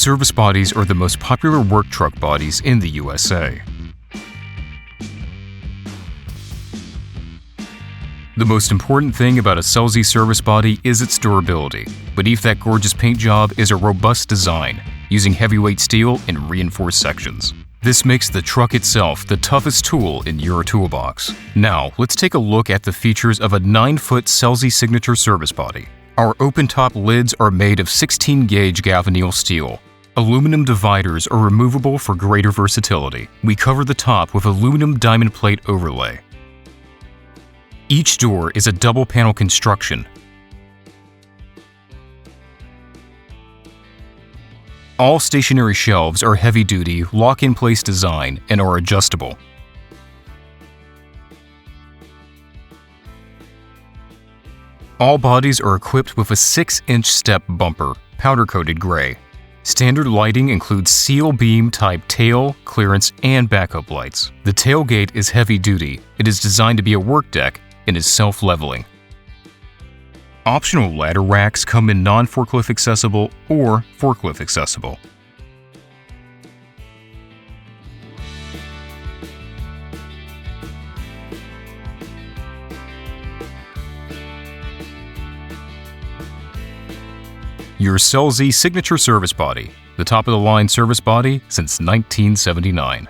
Service bodies are the most popular work truck bodies in the USA. The most important thing about a Scelzi Service Body is its durability. Beneath that gorgeous paint job is a robust design, using heavyweight steel in reinforced sections. This makes the truck itself the toughest tool in your toolbox. Now, let's take a look at the features of a 9-foot Scelzi Signature Service Body. Our open-top lids are made of 16-gauge galvanneal steel. Aluminum dividers are removable for greater versatility. We cover the top with aluminum diamond plate overlay. Each door is a double-panel construction. All stationary shelves are heavy-duty, lock-in-place design and are adjustable. All bodies are equipped with a 6-inch step bumper, powder-coated gray. Standard lighting includes seal beam type tail, clearance, and backup lights. The tailgate is heavy-duty. It is designed to be a work deck and is self-leveling. Optional ladder racks come in non-forklift accessible or forklift accessible. Your Scelzi Signature Service Body, the top-of-the-line service body since 1979.